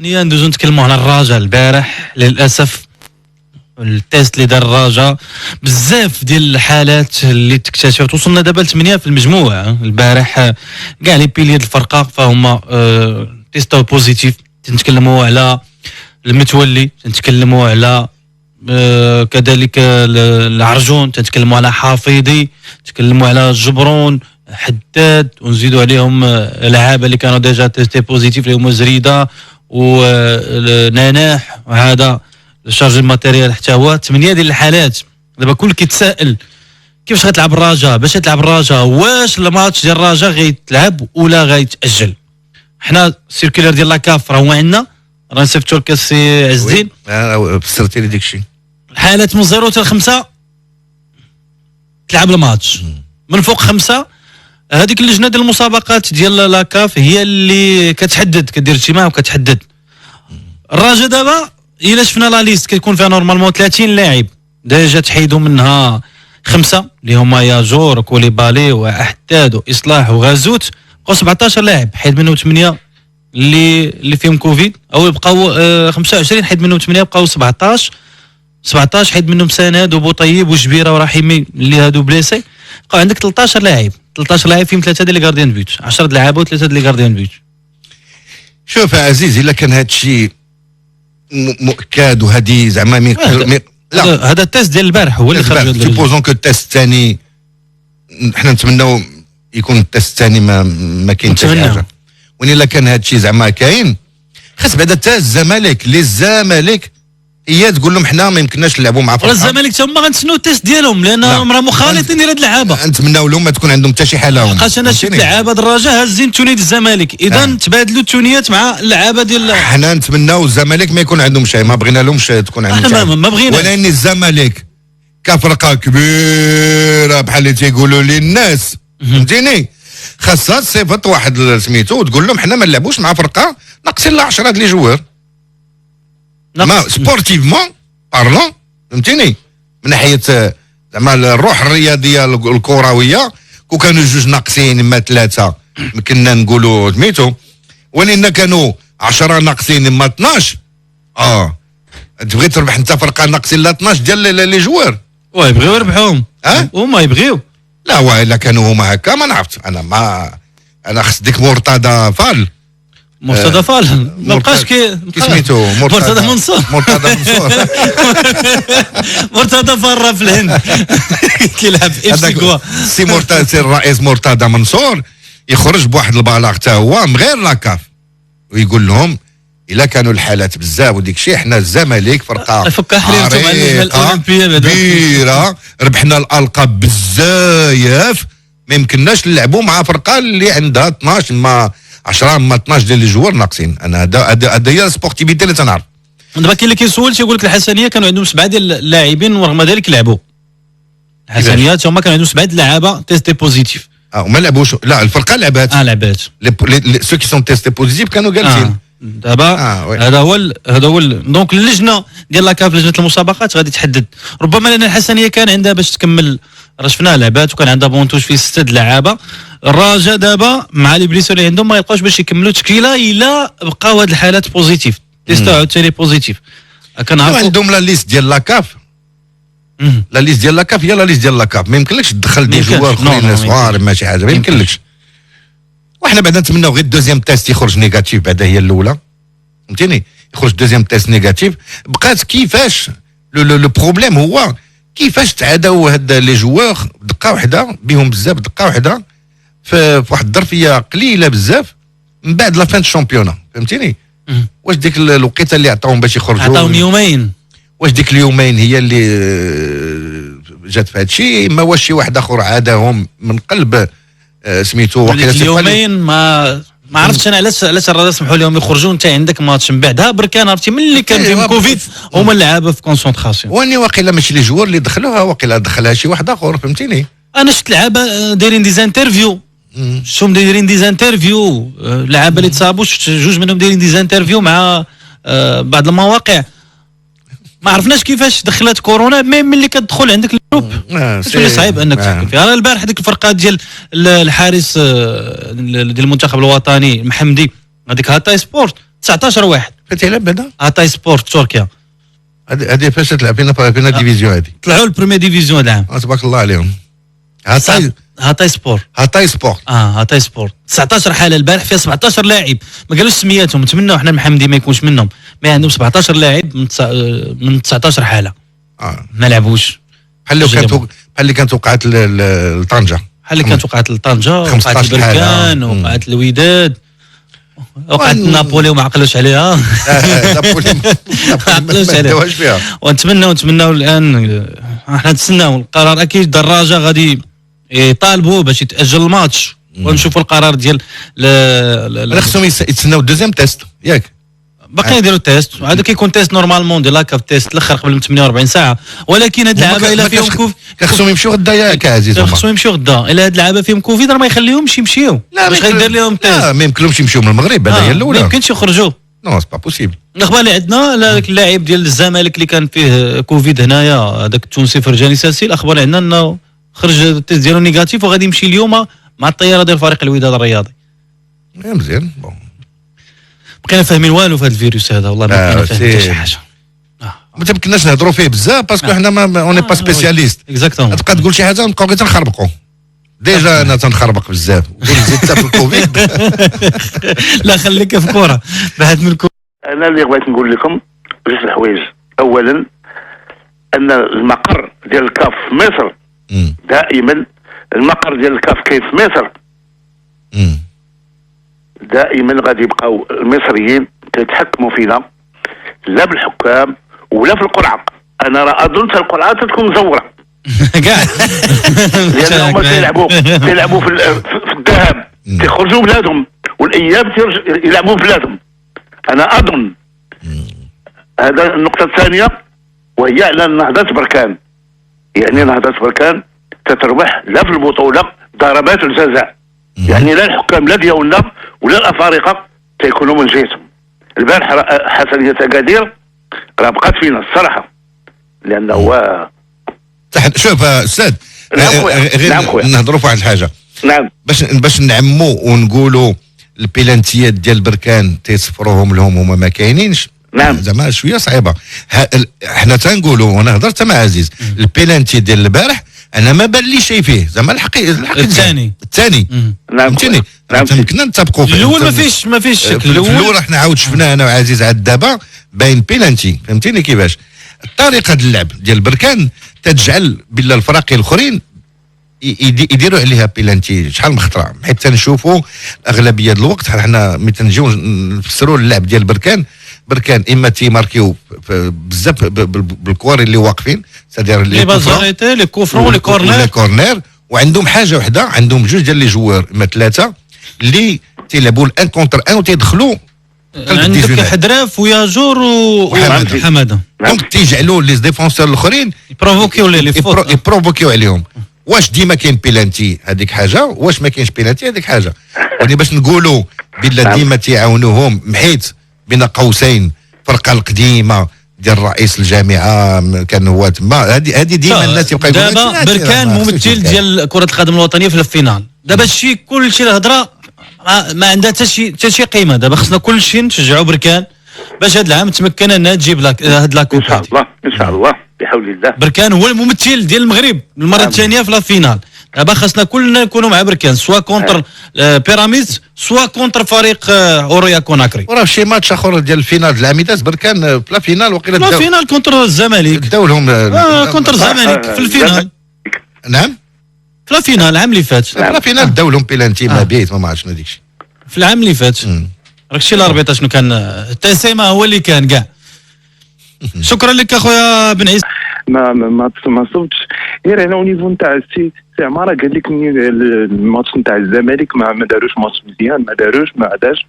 ثانيا ندوزو نتكلموا على الرجاء. البارح للاسف التيست اللي دار الرجاء بزاف ديال الحالات اللي تكتشفت، وصلنا دابا ل 8 في المجموعه. البارح كاع لي بيلي ديال الفرقه فهما تيستاو بوزيتيف. تنتكلموا على المتولي، تنتكلموا على كذلك العرجون، تنتكلموا على حافظي، تنتكلموا على الجبرون، حداد، ونزيدوا عليهم لعابه اللي كانوا ديجا تيستي بوزيتيف اللي هما زريده ونناح وهذا الشارج الماتيريال حتى هو. 8 ديال الحالات. دابا كل كيتسائل كيفاش غتلعب الرجاء، باش تلعب الرجاء، واش الماتش ديال الرجاء غيتلعب ولا غيتاجل. حنا السيركولير ديال لاكاف راه هو عندنا، راه نصيفطو لك السي عز الدين، فسرتي لي داكشي. الحالات من 0 حتى 5 تلعب الماتش، من فوق 5 هذيك اللجنه ديال المسابقات ديال لاكاف هي اللي كتحدد، كدير اجتماع وكتحدد. الرجاء دابا الا شفنا لا ليست كيكون فيها نورمالمون 30 لاعب، ديجا تحيدوا منها 5 اللي هما ياجور وكوليبالي وحداد واصلاح وغازوت، بقاو 17 لاعب، حيد منهم 8 اللي فيهم كوفيد، او بقاو 25 حيد منهم 8 بقاو 17 حيد منهم سند وبوطيب وجبيره ورحيمي اللي هادو بليسي، بقاو عندك 13 لاعب فيهم 3 ديال لي غارديان بيوت، 10 د لعابه و3 ديال لي غارديان بيوت. شوف عزيز، الا كان هذا الشيء مؤكد وهذه زعما لا هذا التيست ديال البارح هو اللي خرج. سيبوزون كو التيست الثاني حنا نتمناو يكون التيست الثاني ما كاين حتى حاجه، وين الا كان هذا الشيء زعما كاين خاص بعدا حتى الزمالك هي تقول لهم حنا ما يمكنناش نلعبوا مع فرقه. الزمالك حتى هما غنتسناو التيست ديالهم لانهم راه مخالطين ديال هاد اللعابه. نتمناو لهم ما تكون عندهم حتى شي حاله. لقاش انا شفت لعابه الرجاء هازين التوني ديال الزمالك، اذا تبادلوا التونيات مع اللعابه ديال حنا نتمناو الزمالك ما يكون عندهم شيء، ما بغينا لهمش تكون عندهم شيء، ما بغينا. ولكن الزمالك كفرقه كبيره بحال اللي تيقولوا لي الناس، فهمتيني، خاصها تصيفط واحد سميتو وتقول لهم حنا ما نلعبوش مع فرقه ناقصين لها 10 ديال لي جوار. ما سبورتيفمون بارلون، فهمتيني، من ناحيه زعما الروح الرياضيه الكرويه، كون كانوا جوج ناقصين اما 3 كنا نقولوا سميتو، ولكن كانوا 10 ناقصين اما 12 تبغي تربح انت فرقه ناقصين لا 12 ديال لي جوار. يبغيو يربحوهم هما يبغيو. لا والا كانوا هما هكا ما نعرفش انا خص ديك مرتضى فال ما بقاش كي سميتو مرتضى منصور مرتضى فار في الهند كيلعب اف سي كوا. سي الرئيس مرتضى منصور يخرج بواحد البلاغ حتى هو من غير لاكاف ويقول لهم الا كانوا الحالات بزاف وديك الشيء حنا الزمالك فرقه عريقه كبيره ربحنا الالقاب بزاف، ما يمكنناش نلعبوا مع فرقه اللي عندها 12 ما 10 ما 12 ديال الجوار ناقصين. انا هذا هي السبورتيفيتي اللي تنعرف. دابا كاين اللي كيسول تيقول لك الحسنيه كانوا عندهم 7 ديال اللاعبين ورغم ذلك لعبوا. الحسنيه هما كانوا عندهم 7 اللعابه تيستي بوزيتيف. وما لعبوش. لا الفرقه لعبات. لعبات. سو كي سون تيستي بوزيتيف كانوا جالسين. دابا هذا هو دونك اللجنه ديال لاكاف، لجنه المسابقات غادي تحدد. ربما لان الحسنيه كان عندها باش تكمل، راه شفناها لعبات وكان عندها بونتوش فيه 6 لعابه. الرجاء دابا مع لي بليسور اللي عندهم ما يبقاوش باش يكملوا تشكيله الا بقاو هاد الحالات بوزيتيف، تيستاو عاوتاني بوزيتيف. كنعرفوا عندهم لا ليست ديال لاكاف، لا ليست ديال لاكاف هي لا ليست ديال لاكاف، ما يمكنلكش تدخل دي جوار اخرين صغار ما شي حاجه، ما يمكنلكش. وحنا بعدا نتمناو غير الدوزيام تيست يخرج نيجاتيف، بعدا هي الاولى فهمتيني، يخرج دوزيام تيست نيجاتيف. بقات كيفاش لو بروبليم هو كيفاش تعاداو هاد لي جوار دقه واحده بهم بزاف، دقه واحده في واحد الظرفيه قليله بزاف من بعد لا فان الشامبيونا، فهمتيني. واش ديك الوقيته اللي عطاوهم باش يخرجوا، عطاوهم يومين، واش ديك اليومين هي اللي جات في هذا الشيء، ما واش شي واحد اخر عاداهم من قلب سميتو وقيله اليومين ما عرفتش انا علاش الرجاء سمحوا لهم يخرجوا انت عندك ماتش من بعدها بركان عرفتي ملي كان فيهم كوفيد هما اللعابه في كونسونطراسيون. واني واقيلا ماشي لي جوار اللي دخلوها، واقيلا دخلها شي واحد اخر، فهمتيني. انا شفت لعابه دايرين ديزانترفيو، شفتهم دايرين ديزانترفيو، لعابه اللي تصابوا شفت جوج منهم دايرين ديزانترفيو مع بعض المواقع. ما عرفناش كيفاش دخلت كورونا، مي ملي كتدخل عندك الجروب تولي صعيب انك تحكم فيها. البارح هذيك الفرقه ديال الحارس ديال المنتخب الوطني محمدي، هذيك هاتاي سبورت 19 واحد فايت يلعب بعدا هاتاي سبورت تركيا هذه فاش تلعب فينا ديفيزيون هذه طلعوا البريمير ديفيزيون هذا العام. تبارك الله عليهم. هاتاي سبورت هاتاي سبورت هاتاي سبورت 19 حاله البارح فيها 17 لاعب ما قالوش سمياتهم. نتمنوا احنا المحمدي ما يكونش منهم، ما عندهم 17 لاعب من 19 حاله ما لعبوش. بحال اللي كانت وقعت لطنجه، بحال اللي كانت وقعت لطنجه، وقعت البركان، وقعت الوداد، وقعت نابولي وما عقلوش عليها. نابولي ما عقلوش عليها. ونتمناو الان احنا نتسناو القرار. اكيد دراجه غادي يطالبوا باش يتاجل الماتش ونشوفوا القرار ديال خصهم يتسناو الدوزيام تيست ياك باقي يديروا تيست. هذا كيكون تيست نورمالمون ديال لاكاف تيست الاخر قبل من 48 ساعه، ولكن هاد اللعابه الا فيهم كوفيد خصهم يمشيو غدا ياك عزيز. خصهم يمشيو غدا. الا هاد اللعابه فيهم كوفيد راه ما يخليهمش يمشيو. باش غيدير لهم تيست؟ لا ما يمكنلهمش يمشيو من المغرب. هذا هي الاولى. ما يمكنش يخرجوا. نو سي با بوسيبل. الاخبار اللي عندنا هذاك اللاعب ديال الزمالك اللي كان فيه كوفيد هنايا، هذاك التونسي فرجاني ساسي، الاخبار اللي عندنا انه خرج التيست ديالو نيجاتيف وغادي يمشي اليوم مع الطياره ديال فريق الوداد الرياضي. مزيان. بون بقينا فاهمين والو في هذا الفيروس هذا، والله ما بقينا فاهمين حتى شي حاجه. ما تمكناش نهضروا فيه بزاف باسكو حنا ما اوني با سبيسياليست. اكزاكتومون. تبقى تقول شي حاجه ونبقاو غير تنخربقوا. ديجا انا تنخربق بزاف وزيد حتى في الكوفيد. لا خليك في كوره بعد من الكوفيد. انا اللي بغيت نقول لكم جوج الحوايج. اولا ان المقر ديال الكاف في مصر دائما، المقر ديال الكاف كاين في مصر دائما. غادي يبقاو المصريين كيتحكموا فينا، لا بالحكام ولا في القرعه. انا راه اظن القرعه تكون مزوره كاع لانهم كيلعبوا في الذهاب كيخرجوا بلادهم، والاياب يلعبوا بلادهم. انا اظن هذا النقطه الثانيه، وهي على نهضه بركان. يعني نهضه بركان تتربح لا في البطوله ضربات الجزاء. يعني لا الحكام لا ديالنا ولا الافارقه تيكونوا من جهتهم. البارح حسنيه اكادير راه بقات فينا الصراحه، لانه هو شوف استاذ غير نهضروا في واحد الحاجه. نعم. باش نعموا ونقولوا البيلانتيات ديال بركان تيصفروهم لهم هما ما كاينينش. نعم. زعما شويه صعيبه. حنا تنقولوا وانا هضرت مع عزيز البيلانتي ديال البارح انا ما بان لي شيء فيه زعما الحقيقه الثاني فهمتني. تمكنا نتفقوا فيه. الاول ما فيش شكل. الاول احنا عاود شفناه انا وعزيز عاد دابا باين بيلانتي. فهمتيني كيفاش الطريقه ديال اللعب ديال بركان تجعل بلا الفرق الاخرين يديروا عليها بيلانتي شحال من خطره. حيت تنشوفوا اغلبيه الوقت حنا ملي تنجيو نفسروا اللعب ديال بركان اما تيماركيو بزاف بالكوار اللي واقفين سادير لي بازاريتي لي كوفرون لي كورنير. وعندهم حاجه وحده، عندهم جوج ديال لي جوار اما ثلاثه اللي تيلعبوا الان كونتر ان وتيدخلوا. عندك حدراف وياجور وحماده. دونك تيجعلوا لي ديفونسور الاخرين يبروفوكيو لي فوت يبروفوكيو عليهم. واش ديما كاين بيلانتي هذيك حاجه، واش ما كاينش بيلانتي هذيك حاجه. يعني باش نقولوا بلا ديما تيعاونوهم محيت بين قوسين فرقه القديمه ديال رئيس الجامعه كان هو تما. هذه ديما الناس يبقى يقولوا دابا بركان ممثل ديال كره القدم الوطنيه في الفينال. دابا الشيء كلشي الهضره ما عندها حتى شي قيمه. دابا خصنا كلشي نشجعوا بركان باش هذا العام تمكن انها تجيب هاد لاكوب. ان شاء الله بحول الله. بركان هو الممثل ديال المغرب المره الثانيه في لا فينال. دابا خاصنا كلنا نكونوا مع بركان سوا كونتر بيراميدز سوا كونتر فريق اوريا كوناكري. وراه شي ماتش اخر ديال الفينال العامدات بركان في لا فينال وقيله لا فينال كونتر الزمالك داو لهم كونتر الزمالك في الفينال. نعم في لا فينال العام اللي فات. في لا فينال داو لهم بيلانتي ما بيت ما عرفتش داكشي في العام اللي فات. راك شي الاربيطه شنو كان تسامه هو اللي كان كاع. شكرا لك اخويا بن عيسى. ما صوتش غير هنا ونيفو نتاع السي عماره قال لك الماتش نتاع الزمالك ما داروش ماتش مزيان، ما عاداش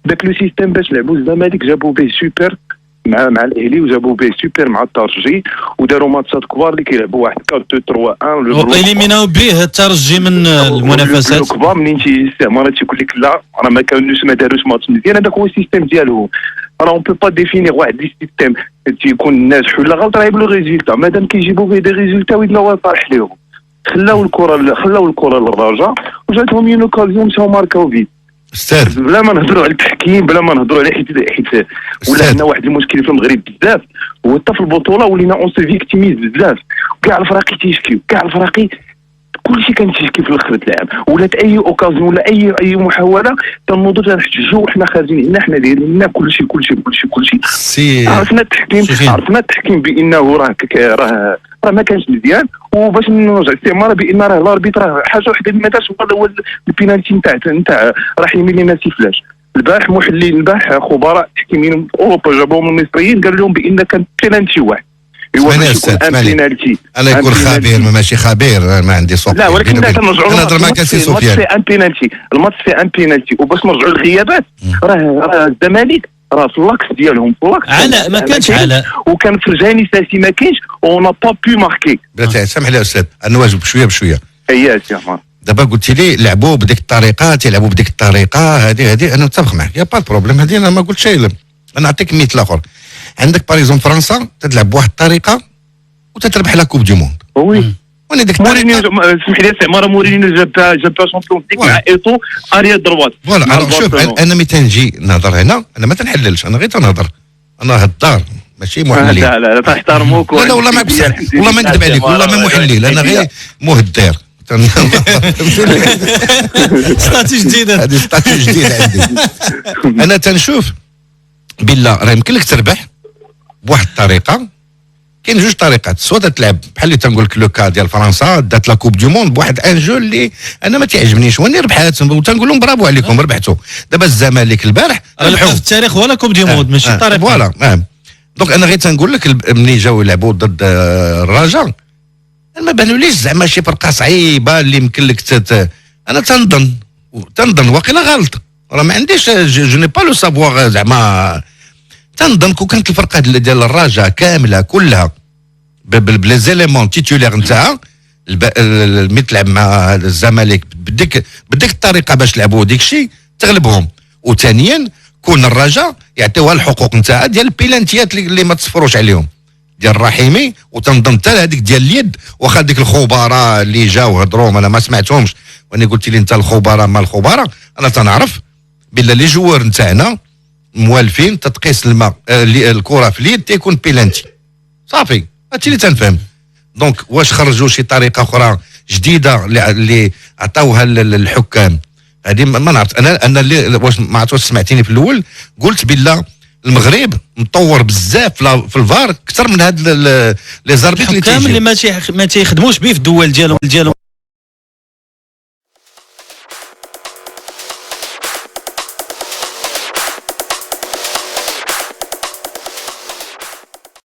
داك لو سيستيم باش لعبوا الزمالك جابوا به سوبر مع الاهلي وجابوا به سوبر مع الترجي وداروا ماتشات كبار اللي كيلعبوا واحد 4-2-3-1 وإليميناو به الترجي من المنافسات الكبار. منين تيستعمر تيقول لك لا راه ما كانوش ما داروش ماتش مزيان. هذاك هو السيستيم ديالهم. راه اون بو با ديفينير واحد لي سيستيم تيكون ناجح ولا غلط راه يبلو ريزولتا مادام كيجيبوا به دي ريزولتا ويدنا صالح لهم. خلاو الكره للرجاء وجاتهم اون اوكازيون مشاو ماركاو فيت. استاذ بلا ما نهضروا على التحكيم، بلا ما نهضروا على حيت ولا أستاذ. عندنا واحد المشكل في المغرب بزاف، هو حتى في البطوله ولينا اون سو فيكتيميز بزاف، كاع الفراقي تيشكيو، كاع الفراقي كلشي كنتشكي في الاخر تلعب، ولات اي اوكازيون ولا اي محاوله تنوضوا تنحتجوا وحنا خارجين هنا، حنا دايرين لنا كلشي. سي عرفنا التحكيم، بانه راه ما كانش مزيان، وباش نرجع الاستعمار بان راه الاربيط راه حاجه وحده اللي ما دارش، هو البينالتي نتاع رحيمي اللي ما سيفلاش. البارح خبراء تحكيميين في اوروبا جابوهم المصريين قالوا لهم بان كان بينالتي واحد. انا يكون خبير ماشي خبير، ما عندي صوت. لا ولكن كنرجعوا نهضر معك سي سفيان. الماتش في ان بينالتي، وباش نرجعوا للغيابات راه الزمالك راه في اللاكس ديالهم، في اللاكس علاء ما كانش علاء، وكان فرجاني ساسي ما كاينش، اون با بو ماركي. بلاتي سامح لي يا استاذ، نواجب بشويه. اييه سي عمر. دابا قلت لي لعبوا بديك الطريقه، تيلعبوا بديك الطريقه هذه انا متفق معك، يا با بروبليم، هذه انا ما قلت شيء. انا نعطيك مثال اخر، عندك باريزون فرنسا تتلعب بواحد الطريقه وتتربح لا كوب دي موند. وي وانا ديك مورينيو اسمح لي سي مورينيو جاب شامبيون ليغ مع ايتو اريا دروات. فوالا شوف، انا ملي تنجي نهضر هنا انا ما تنحللش، انا غير تنهضر، انا هدار ماشي محلل. لا تحترموك. لا والله ما والله ما نكذب عليك، والله ما محلل، انا غير مهدر. ستاتي جديده، هذه ستاتي جديده عندي. انا تنشوف بالله راه يمكن لك تربح بواحد الطريقه. كاين جوج طريقات، سواء تلعب بحال اللي تنقول لك لو كا ديال فرنسا دات لا كوب دو موند بواحد ان جو اللي انا ما تعجبنيش، واني ربحات وتنقول لهم برافو عليكم ربحتوا. دابا الزمالك البارح ربحوا في التاريخ ولا كوب دي موند ماشي طريقه. فوالا دونك انا غير تنقول لك ملي جاو يلعبوا ضد الرجاء ما بانوليش زعما شي فرقه صعيبه اللي يمكن لك انا تنظن واقيلا غلط، راه ما عنديش جو ني با لو سافوار زعما. تنظن كون كانت الفرقه ديال الرجاء كامله كلها بلي زيليمون تيتولير نتاعها ملي تلعب مع الزمالك بديك الطريقه باش لعبوا ديك الشيء تغلبهم. وثانيا كون الرجاء يعطيوها الحقوق نتاعها ديال البيلانتيات اللي ما تصفروش عليهم ديال الرحيمي، وتنظن حتى هذيك ديال اليد، واخا ديك الخبراء اللي جاو هضروا انا ما سمعتهمش، وانا قلت لي انت الخبراء ما الخبراء، انا تنعرف بلا لي جوار نتاعنا موالفين تتقيس الماء الكره في اليد تيكون بيلانتي صافي. هادشي اللي تنفهم. دونك واش خرجوا شي طريقه اخرى جديده اللي عطاوها الحكام، هذه ما نعرف. انا اللي واش ما عرفت واش سمعتيني في الاول قلت بالله المغرب مطور بزاف في الفار اكثر من هاد لي زاربيط الحكام اللي ما تيخدموش به في الدول ديالهم